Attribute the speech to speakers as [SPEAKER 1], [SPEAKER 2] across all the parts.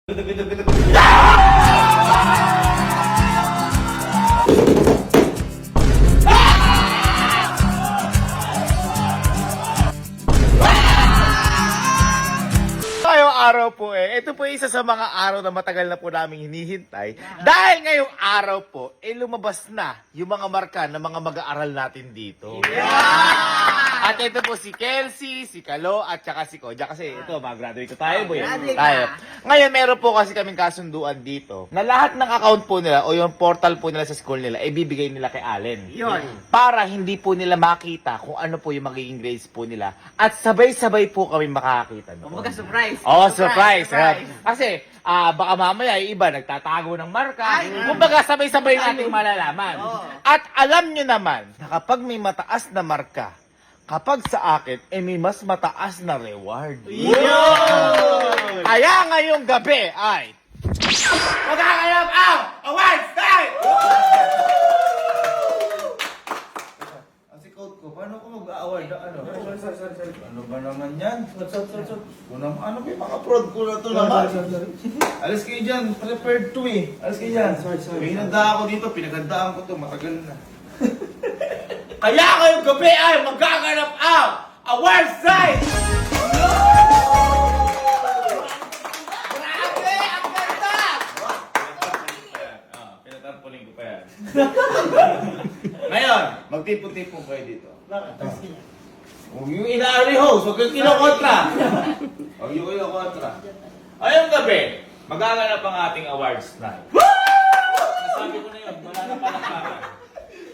[SPEAKER 1] Ngayong araw po ito po isa sa mga araw na matagal na po namin hinihintay. Dahil ngayong araw po, lumabas na yung mga marka ng mga mag-aaral natin dito. At ito po si Kelsey, si Kalo, at saka si Kodja. Kasi ito, mag-graduate tayo, boy. Tayo. Ngayon, meron po kasi kaming kasunduan dito na lahat ng account po nila o yung portal po nila sa school nila, bibigay nila kay Allen.
[SPEAKER 2] Yun.
[SPEAKER 1] Para hindi po nila makita kung ano po yung magiging grades po nila. At sabay-sabay po kami makakakita.
[SPEAKER 2] Kumbaga surprise.
[SPEAKER 1] Oh, surprise. Kasi, baka mamaya yung iba nagtatago ng marka. Kumbaga, sabay-sabay nating malalaman.
[SPEAKER 2] Oo.
[SPEAKER 1] At alam nyo naman, na kapag may mataas na marka, kapag sa akin, may mas mataas na reward. Kaya ngayong gabi ay magkakayap ang awards time!
[SPEAKER 3] Si coach ko, paano ko mag-award na ano? Sorry. Ano ba naman yan? Ano ba yung mga prod ko na ito naman? Alis kayo dyan, prepared to eh. Alis kayo dyan. May hinanda ako dito, pinagandaan ko ito, matagal na.
[SPEAKER 1] Kaya ngayong gabi ay magkakanap ang awards time!
[SPEAKER 2] Grabe! Ang ganda!
[SPEAKER 1] Pinatarpuling ko pa yan. Ngayon, magtipon-tipon kayo dito. Huwag yung inaari host, huwag yung kinokontra. Huwag yung kinokontra. Ngayong gabi, magkakanap ang ating awards night. Nasabi ko na yun, wala na palakpakan.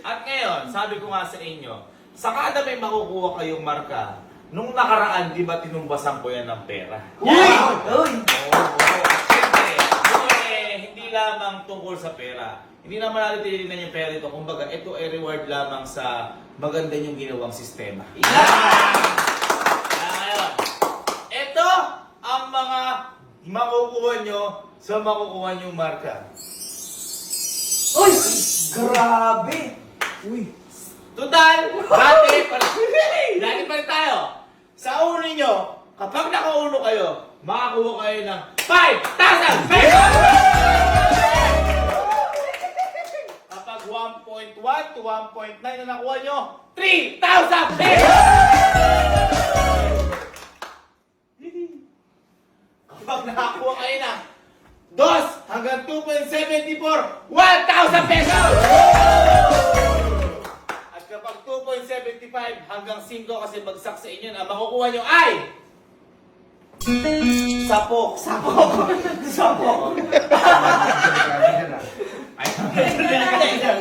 [SPEAKER 1] At ngayon, sabi ko nga sa inyo, sa kada may makukuha kayong marka, nung nakaraan, di ba tinumbasan ko yan ng pera?
[SPEAKER 2] Uy!
[SPEAKER 1] Oo. Siyempre, hindi lamang tungkol sa pera. Hindi naman natin tinitingnan yung pera ito. Kumbaga, ito ay reward lamang sa maganda yung ginawang sistema. Kaya ngayon, ito ang mga makukuha nyo sa makukuha nyong marka.
[SPEAKER 2] Uy! Grabe! Uy!
[SPEAKER 1] Total, dati pa rin tayo. Sa uno nyo, kapag nakauno kayo, makakuha kayo ng 5,000 pesos! Kapag 1.1 to 1.9 na nakuha nyo, 3,000 pesos! Kapag nakakuha kayo ng 2 hanggang 2.74, 1,000 pesos! At kapag 2.75 hanggang 5 kasi bagsak sa inyo na makukuha nyo ay sapok. Sapok. Ay,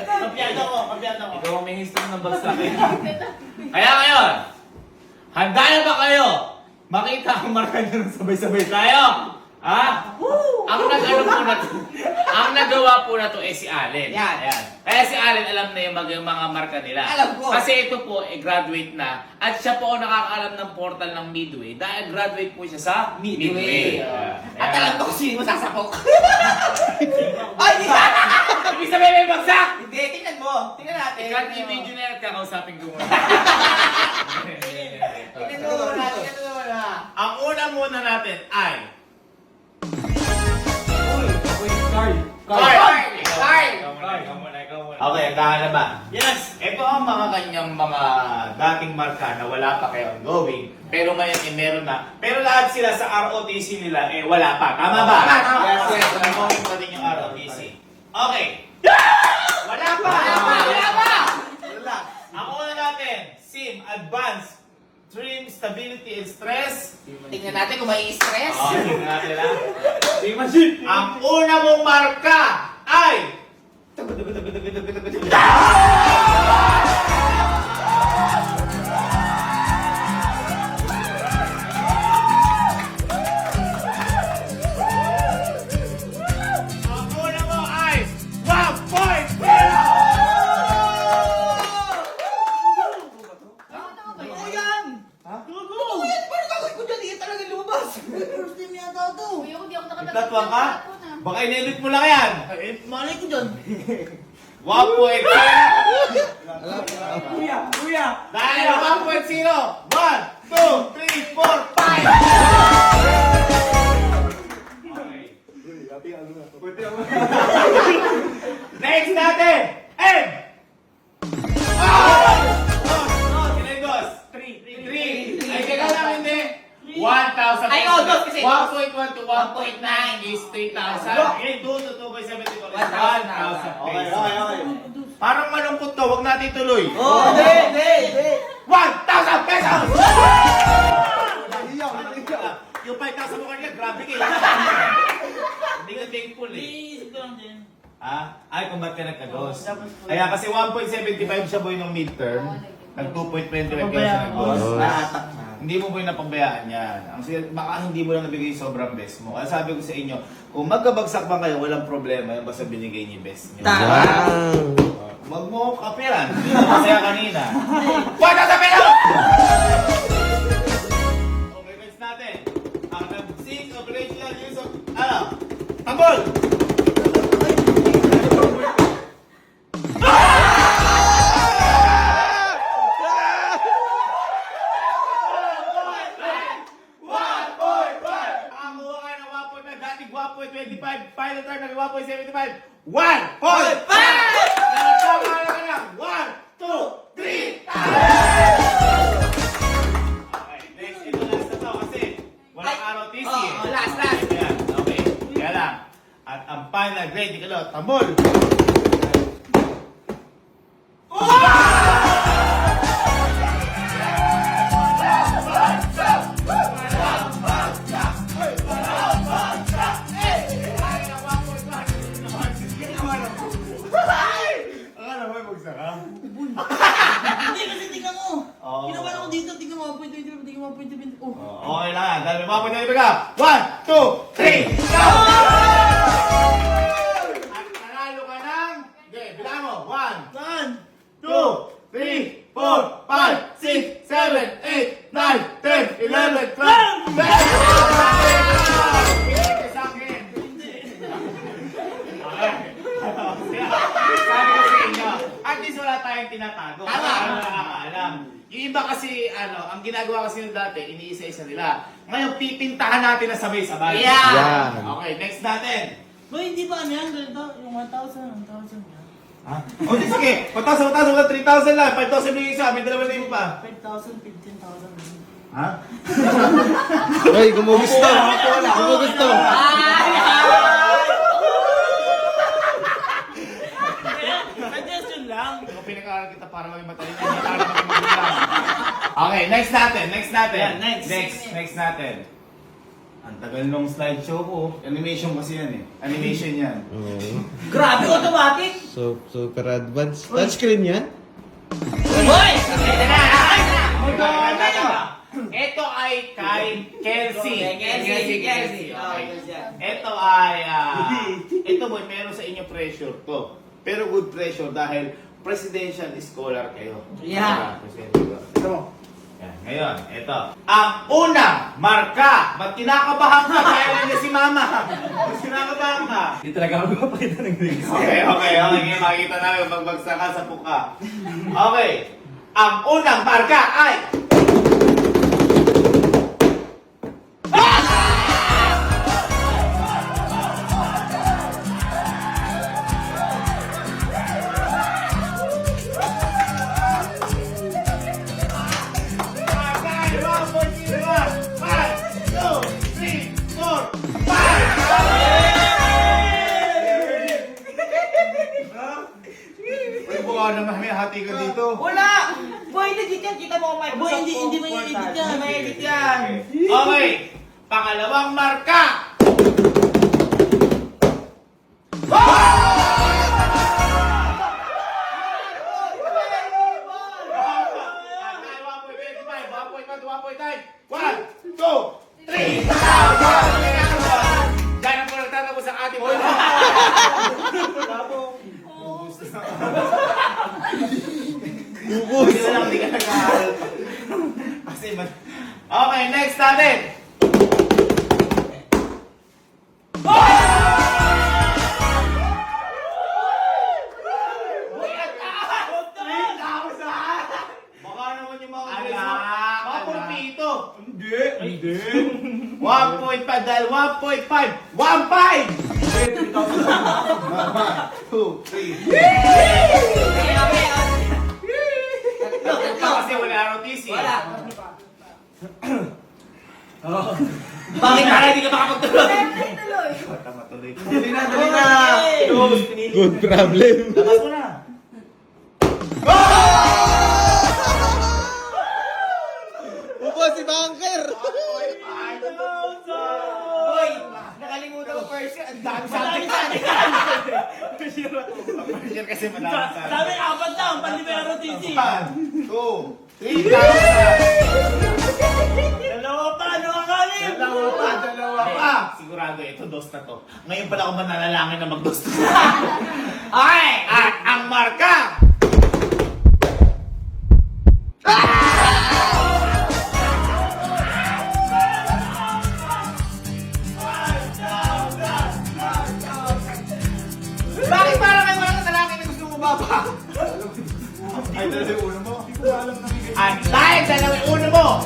[SPEAKER 1] kampiyado ko. Ikaw ang may history ng bagsak eh. Kaya ngayon, handa na ba kayo? Makita ang marka nyo ng sabay-sabay tayo. Ha? Ang nagawa po na to si Allen.
[SPEAKER 2] Yan.
[SPEAKER 1] Kaya si Allen alam na yung mga marka nila.
[SPEAKER 2] Alam ko.
[SPEAKER 1] Kasi ito po, graduate na. At siya po ang nakakaalam ng portal ng Midway. Dahil graduate po siya sa Midway.
[SPEAKER 2] At alam ko kung sino masasapok. Ay!
[SPEAKER 1] Ibig sabihin may bagsak!
[SPEAKER 2] Hindi, tingnan mo. Tingnan natin.
[SPEAKER 1] Ikaw yung engineer at kakausapin ko muna.
[SPEAKER 2] Tingnan mo muna.
[SPEAKER 1] Ang una muna natin ay Okay, handa na ba? Yes! Ito ang mga kanyang mga dating marka na wala pa kayo ongoing. Pero ngayon meron na. Pero lahat sila sa ROTC nila wala pa. Tama ba?
[SPEAKER 2] Tama.
[SPEAKER 1] Yes. Ongoing pa din yung ROTC. Okay. Wala pa! Relax. Ang una natin, SIM, Advanced Dream Stability and Stress.
[SPEAKER 2] Tingnan natin kung may stress.
[SPEAKER 1] Tingnan natin lang. Ang una mong marka ay ang una mo ay 1.0!
[SPEAKER 2] Ano yan? Ano yan? Paano gagawin ko dyan? Iyan talaga lumabas. First time yata ito.
[SPEAKER 4] Kuya, hindi ako nakatapos.
[SPEAKER 1] Nagtatwang ka? Baka in-edit mo lang yan.
[SPEAKER 2] Malay ko dyan.
[SPEAKER 1] 1.0!
[SPEAKER 2] Kuya!
[SPEAKER 1] Dahil 1.0! 1, 2, 3, 4, 5! Okay. Next natin! M! Oh! Ilan dos? 3. Ay, teka lang, hindi. 1,000.
[SPEAKER 2] Ay, oh, dos kasi.
[SPEAKER 1] 1.1 to 1.9 is 3,000. Okay, 2 to 2.74 is 1,000 pesos. Parang malungkot to, wag natin tuloy.
[SPEAKER 2] Hindi.
[SPEAKER 1] 1,000 pesos! Yung 5,000 mo kanina, grabe kayo. Hindi ka thankful eh.
[SPEAKER 2] Iisip ko lang din.
[SPEAKER 1] Ay, kung ba't ka nagkagos? Kaya kasi 1.75 siya boy nung midterm. Nag 2.25 kaya siya nagkagos. Hindi mo boy napabayaan yan. Baka hindi mo lang nabigay yung sobrang best mo. Kaya sabi ko sa inyo, kung magkabagsak man kayo, walang problema. Yung basta binigay niyo yung best niyo. Wag mo kapiran. Hindi na masaya kanina. 1,000 pesos! Okay, next natin. Ang nag-sing operational use of, tambol! Final time ng 1.75. 1.5! Nakatama na ka na. 1, 2, 3! Okay, next. Ito last na to kasi walang araw TC eh.
[SPEAKER 2] Last.
[SPEAKER 1] Ayan, okay. Kaya lang. At ang final grade, di ka lo, tambol!
[SPEAKER 2] Hindi kasi tingnan mo.
[SPEAKER 1] Oo.
[SPEAKER 2] Ginawa ako dito, tingnan mo. Pwede.
[SPEAKER 1] Okay lang yan. Dahil may mga pwede ka. 1, 2, 3, go! At nanalo ka ng... Okay, bilang mo. 1, 2, 3, 4, 5, 6, 7, 8, 9, 10, 11, 12, 13! Sa akin. Okay. Sabi ko sa inyo, at least wala tayong tinatago.
[SPEAKER 2] Tama.
[SPEAKER 1] Ano nakakaalam. Yung iba kasi, ang ginagawa kasi nung dati, iniisa-isa nila. Ngayon, pipintahan natin na sabay-sabay.
[SPEAKER 2] Yeah.
[SPEAKER 1] Okay, next natin.
[SPEAKER 2] Boy, hindi ba ano yan? Ganito? Yung 1,000 yan.
[SPEAKER 1] Ha? O, di sige. 1,000, 3,000 lang. 5,000 yung isa. May 2,000 pa.
[SPEAKER 2] 5,000, 15,000.
[SPEAKER 1] Ha?
[SPEAKER 4] Ay, gumugusto. Gumugusto.
[SPEAKER 2] Suggestion lang.
[SPEAKER 1] Kung pinag-aaral kita para maging matalino, hindi para maging magulang. Okay, next natin.
[SPEAKER 2] Yeah, next.
[SPEAKER 1] Next natin. Ang tagal nung slideshow ko. Animation kasi yan eh. Animation yan.
[SPEAKER 2] Grabe, automatic.
[SPEAKER 4] So, super advanced. Touchscreen yan?
[SPEAKER 2] Boy!
[SPEAKER 1] Ito ay kay Kelsey.
[SPEAKER 2] Kelsey.
[SPEAKER 1] Okay. Ito ay, ito boy, meron sa inyo pressure to. Pero good pressure dahil presidential scholar kayo.
[SPEAKER 2] Yeah.
[SPEAKER 1] Ito. Yan, ngayon, ito. Ang unang marka. Ba't kinakabahan ka? Kaya niya si mama. Ba't kinakabahan ka?
[SPEAKER 3] Hindi talaga ako mapakita ng grades.
[SPEAKER 1] Okay. Ngayon, makikita namin magbagsak ka sa puka. Okay. Ang unang marka ay... naman may hati ka dito.
[SPEAKER 2] Wala! Boy, legit yan. Kita mo ang Microsoft. Boy, hindi may edit yan. May edit yan.
[SPEAKER 1] Okay. Pangalawang marka. One, two, three. Diyan po nagtatapos ang ating Ubus! Hindi ka nag-aaral pa. Kasi okay, next natin! Baka naman yung mga grades mo. Baka pulpito. Hindi. 1.5 dahil 1.5. 1.5! Kasi wala ROTC.
[SPEAKER 2] Wala. Bakit para hindi ka makapagtuloy?
[SPEAKER 1] Tama tuloy.
[SPEAKER 3] Dali na, dali na.
[SPEAKER 4] Good problem.
[SPEAKER 3] Labas mo na.
[SPEAKER 4] Upo si Banker.
[SPEAKER 2] Hoy! Nakalimutan ko first year. Ang dami sa akin.
[SPEAKER 1] Pressure kasi madami sa
[SPEAKER 2] Sabi, apat lang. Pandi may ROTC.
[SPEAKER 1] 1, 2, 3,000.
[SPEAKER 2] Dalawa pa. Ano ang kalim?
[SPEAKER 1] Dalawa pa. Sigurado ito, dos na to. Ngayon pala ako mananalangin na mag-dos to. Ay! At ang marka! Bakit parang may walang lalaki na gusto mo baba?
[SPEAKER 3] Ay, dali ulo mo. Hindi ko alam na may
[SPEAKER 1] At dahil dalawa yung uno mo,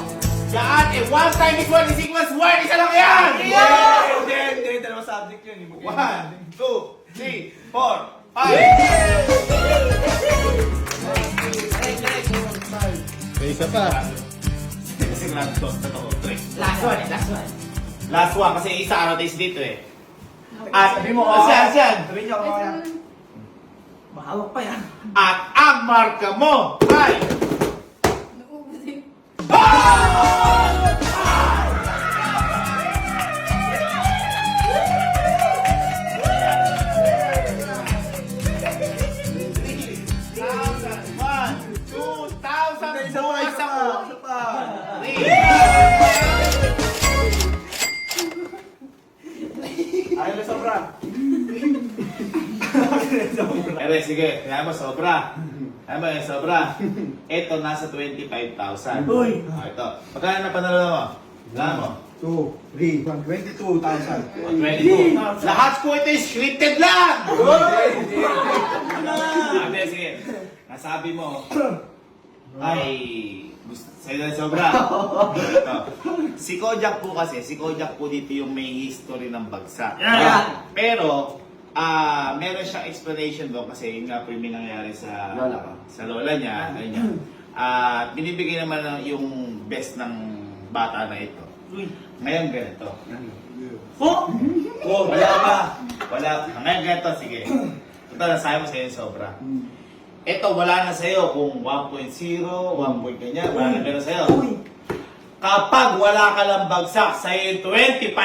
[SPEAKER 1] yan eh, 1 times is 1 is equals 1, isa lang yan!
[SPEAKER 3] Hindi, dalawang subject yun.
[SPEAKER 1] 1, 2, 3, 4, 5.
[SPEAKER 4] May isa pa.
[SPEAKER 1] Kasi grado dos na to, 3.
[SPEAKER 2] Last one eh. Last one.
[SPEAKER 1] Last one, kasi isa araw tayo dito eh. At,
[SPEAKER 3] Sabi mo,
[SPEAKER 1] Asyan.
[SPEAKER 3] Sabi niyo ako kaya.
[SPEAKER 2] Mahawak pa yan.
[SPEAKER 1] At ang marka mo ay...
[SPEAKER 3] Ayaw na sobra.
[SPEAKER 1] Ere, sige, kaya mo sobra. Kaya mo sobra. Ito, nasa 25,000.
[SPEAKER 2] Uy.
[SPEAKER 1] Ito. Magkano na panalo mo? Wala mo?
[SPEAKER 3] 2, 3, 22,000.
[SPEAKER 1] 22. Lahat po ito is scripted lang! Sabi, sige. Nasabi mo, ay gusto sa'yo na sobra. Ito. Si Kojak po kasi, si Kojak po dito yung may history ng bagsak.
[SPEAKER 2] Yeah.
[SPEAKER 1] Pero, meron siyang explanation doon kasi yun nga po yung may nangyari sa lola niya. Ayun niya. At binibigay naman yung best ng bata na ito.
[SPEAKER 2] Uy.
[SPEAKER 1] Ngayon ganito.
[SPEAKER 2] Oh!
[SPEAKER 1] Oh, wala pa. Wala. Ngayon ganito, sige. Total, nasabi mo sa'yo yung sobra. Ito, wala na sa'yo kung 1.0, 1 point ganyan, wala na meron sa'yo.
[SPEAKER 2] Uy.
[SPEAKER 1] Kapag wala ka lang bagsak, sa'yo yung 25,000!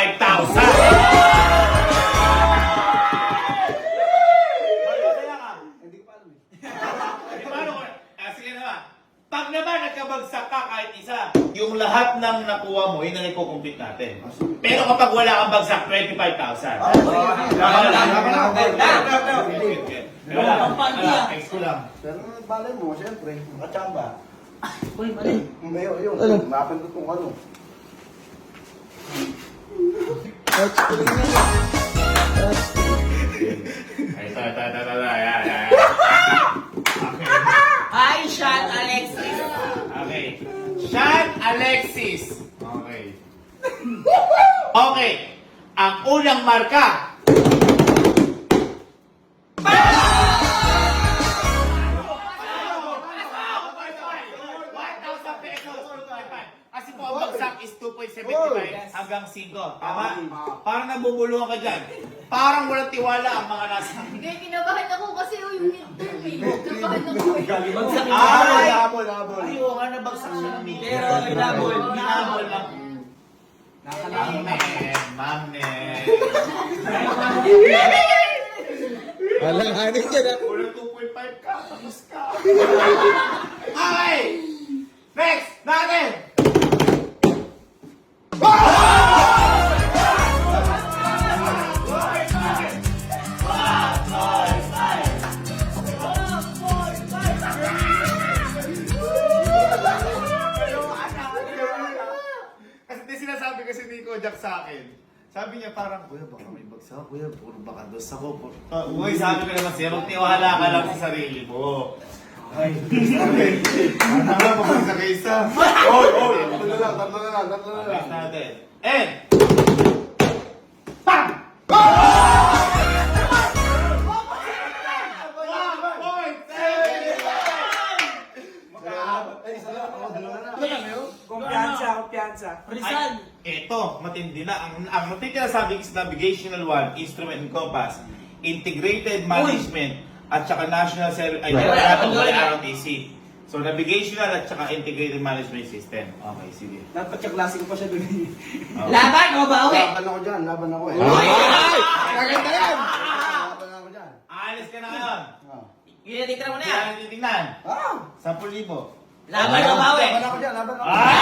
[SPEAKER 3] Hindi ko pa alam eh.
[SPEAKER 1] Di ba, ano? Sige naman. Pag naman nagkabagsak ka kahit isa, yung lahat ng nakuha mo, yun ang iko-complete natin. Pero kapag wala kang bagsak, 25,000.
[SPEAKER 2] Ang pandi, ah.
[SPEAKER 1] Text ko lang.
[SPEAKER 3] Pero balay mo, siyempre, makachamba.
[SPEAKER 2] Uy, mali.
[SPEAKER 3] Mayo, yun. Mapan ko kung ano.
[SPEAKER 4] Touchscreen yan.
[SPEAKER 1] Ito. Yan. Okay.
[SPEAKER 2] Hi, Sean Alexis.
[SPEAKER 1] Okay. Sean Alexis. Okay. Okay. Ang unang marka. Kasi po ang bagsak is 2.75 hanggang 5. Tama? Parang nabubulungan ka dyan. Parang walang tiwala ang mga nasa.
[SPEAKER 5] Hindi, kinabahan ako kasi yung midterm eh. Kinabahan ako eh.
[SPEAKER 2] Bagsak
[SPEAKER 1] Ay!
[SPEAKER 3] Labol.
[SPEAKER 1] Ay, oo nga, nabagsak siya ng meter.
[SPEAKER 2] Pero nagdabol.
[SPEAKER 1] Ginabol lang. Ma'am.
[SPEAKER 4] Walang hanin ka na.
[SPEAKER 1] Wala 2.5 ka. Tapos ka. Okay! Next! Natin! Kasi sinasabi kasi ni Kojak sa akin. Sabi niya parang, kuya baka may bagsak, kuya puro baka dos ako. Uy, sabi ko naman siya, magtiwala ka lang sa sarili mo. Ay, ano nga, pabagsak ka isa.
[SPEAKER 3] Oy! Tatlo na lang.
[SPEAKER 1] Next natin. And, PAM! matindi na. Ang matindi na sabi is navigational one, instrument and compass, integrated management, at saka national ROTC. So navigational at saka integrated management system. Okay, sige.
[SPEAKER 2] Dapat siya klase ko pa siya doon.
[SPEAKER 1] Okay.
[SPEAKER 5] Laban o bawi?
[SPEAKER 2] Laban ako dyan, laban ako eh.
[SPEAKER 4] Ay! Maganda yan!
[SPEAKER 2] Laban ako dyan.
[SPEAKER 1] Alis ka na ngayon.
[SPEAKER 5] Ginatitra mo na yan.
[SPEAKER 1] Kailangan titignan. 10,000.
[SPEAKER 5] Laban o bawi?
[SPEAKER 2] Laban ako dyan, laban ako.
[SPEAKER 5] Okay.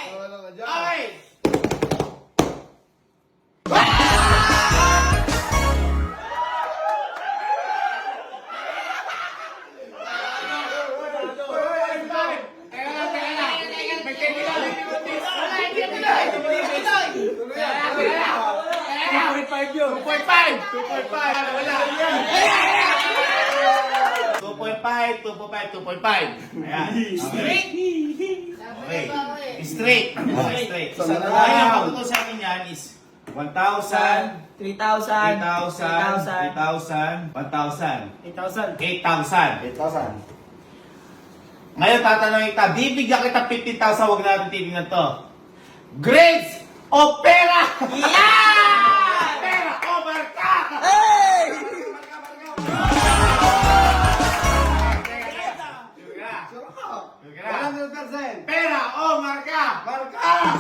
[SPEAKER 2] Laban ako dyan.
[SPEAKER 1] Okay! Ayan.
[SPEAKER 5] Straight.
[SPEAKER 1] Okay.
[SPEAKER 5] Laban o bawi?
[SPEAKER 1] Straight. Okay, straight.
[SPEAKER 2] Isa na lang.
[SPEAKER 1] Kaya ang pagtuto sa akin yan is 1,000,
[SPEAKER 5] 3,000.
[SPEAKER 1] 3,000, 3,000, 1,000,
[SPEAKER 2] 8,000.
[SPEAKER 1] 8,000.
[SPEAKER 2] 8,000.
[SPEAKER 1] Ngayon tatanungin kita, bibigyan kita 15,000, huwag natin titignan to. Grades o pera?
[SPEAKER 5] Yeah!
[SPEAKER 1] Pera o marka?
[SPEAKER 4] Hey!
[SPEAKER 2] Sure ka.
[SPEAKER 1] Sige na.
[SPEAKER 2] 100%.
[SPEAKER 1] Pera o marka?
[SPEAKER 2] Marka!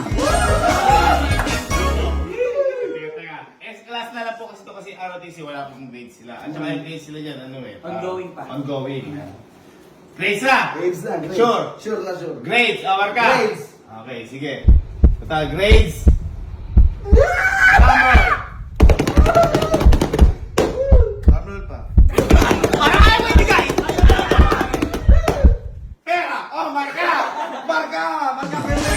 [SPEAKER 1] Teka. S-class na lang po kasi ito kasi ROTC, wala pong grades sila. At saka yung grades sila dyan, ano eh?
[SPEAKER 5] Ongoing pa.
[SPEAKER 1] Ongoing. Grades na!
[SPEAKER 2] Grades na, grades.
[SPEAKER 1] Sure.
[SPEAKER 2] Sure na sure.
[SPEAKER 1] Grades o marka?
[SPEAKER 2] Grades.
[SPEAKER 1] Okay, sige. Total grades. Number.
[SPEAKER 2] Number pa.
[SPEAKER 1] Ano kayo mo ibigay? Pera o marka?
[SPEAKER 2] Marka! Marka pwede!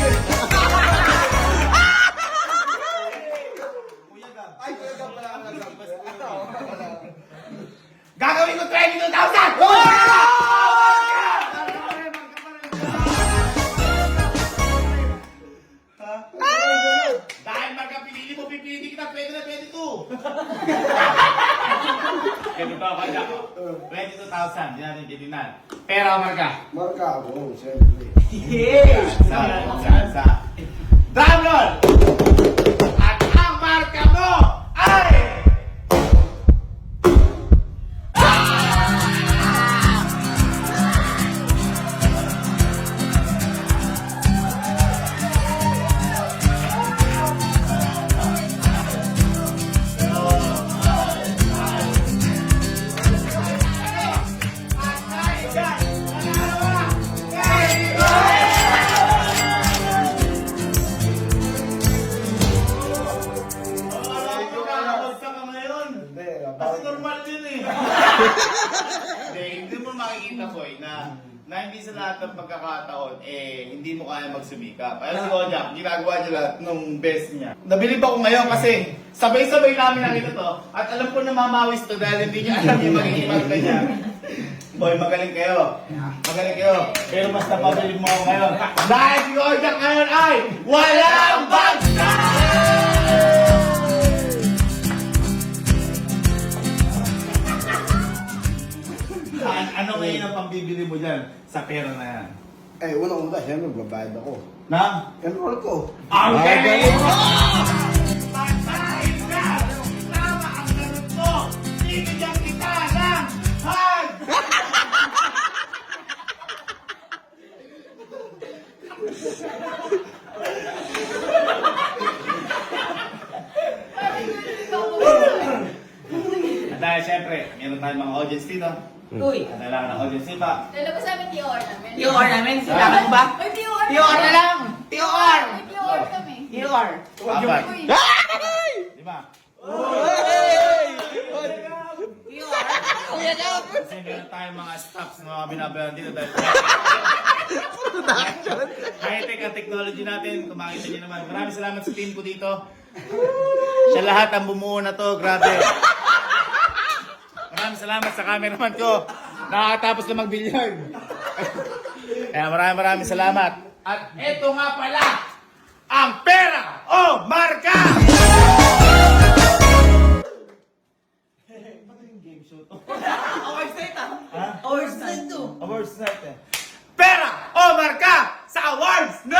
[SPEAKER 2] Ay, kuya ka pala ang nagsabi.
[SPEAKER 1] Gagawin ko 22,000! Dahil marka pinili mo, pipili kita 20 na 22. Ganito ako kaya ako. 22,000, di natin titignan. Pera o marka?
[SPEAKER 2] Marka ako, siyempre.
[SPEAKER 1] Sa. Drum roll! At ang marka mo ay...
[SPEAKER 2] Hindi,
[SPEAKER 1] Kasi normal yun eh. Hindi mo makikita, boy, na hindi sa lahat ng pagkakataon, hindi mo kaya magsumikap. Kaya si Ojak, ginagawa niya lahat nung best niya. Nabilib ako ngayon kasi sabay-sabay namin nakita to at alam ko na mamawis to dahil hindi niya alam yung magiging marka niya. Boy, magaling kayo. Magaling kayo. Pero mas napabilib mo ako ngayon. Dahil si Ojak ngayon ay walang bagsak! Ano ngayon ang pambibili mo dyan sa pera na yan?
[SPEAKER 2] Eh, unang-una, siyempre, magbabayad ako.
[SPEAKER 1] Na?
[SPEAKER 2] Enroll ko.
[SPEAKER 1] Okay! Patayin ka! Tama ang ganun mo! Bibigyan kita ng hug! At dahil syempre, meron tayong mga audience dito.
[SPEAKER 5] Uy.
[SPEAKER 1] At kailangan ng audience dito.
[SPEAKER 5] Lalabas namin TOR namin.
[SPEAKER 6] TOR namin? Kailangan ba?
[SPEAKER 5] May TOR.
[SPEAKER 6] TOR na lang! TOR!
[SPEAKER 5] May TOR kami.
[SPEAKER 6] TOR!
[SPEAKER 1] Apat.
[SPEAKER 5] Uy.
[SPEAKER 1] Di ba?
[SPEAKER 4] Hey!
[SPEAKER 6] TOR! Kuya Dab!
[SPEAKER 1] Kasi meron tayong mga staffs na mga binabayaran dito dahil high-tech ang technology natin. Kung makita nyo naman. Maraming salamat sa team ko dito. Siya lahat ang bumuo na to. Grabe. Maraming salamat sa cameraman ko. Nakatapos na mag-billiard. Kaya maraming salamat. At eto nga pala, ang pera o marka! Game show to.
[SPEAKER 6] Awards night ah!
[SPEAKER 1] Ha?
[SPEAKER 6] Awards night to!
[SPEAKER 1] Awards natin. Pera o marka sa awards na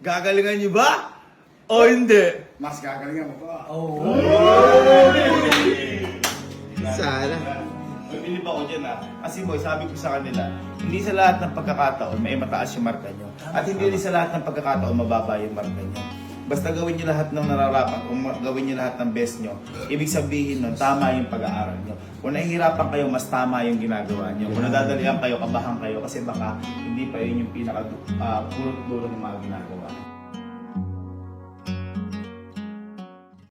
[SPEAKER 3] Gagalingan niyo ba? O hindi?
[SPEAKER 4] Mas gagalingan mo pa.
[SPEAKER 1] Sana.
[SPEAKER 3] Mabilib ako dyan Kasi boy, sabi ko sa kanila, hindi sa lahat ng pagkakataon may mataas yung marka nyo. At hindi rin sa lahat ng pagkakataon mababa yung marka nyo. Basta gawin nyo lahat ng nararapat, kung gawin nyo lahat ng best nyo, ibig sabihin nun, tama yung pag-aaral nyo. Kung nahihirapan kayo, mas tama yung ginagawa nyo. Kung nadadalian kayo, kabahan kayo, kasi baka hindi pa yun yung pinaka-pulot-dulo ng mga ginagawa.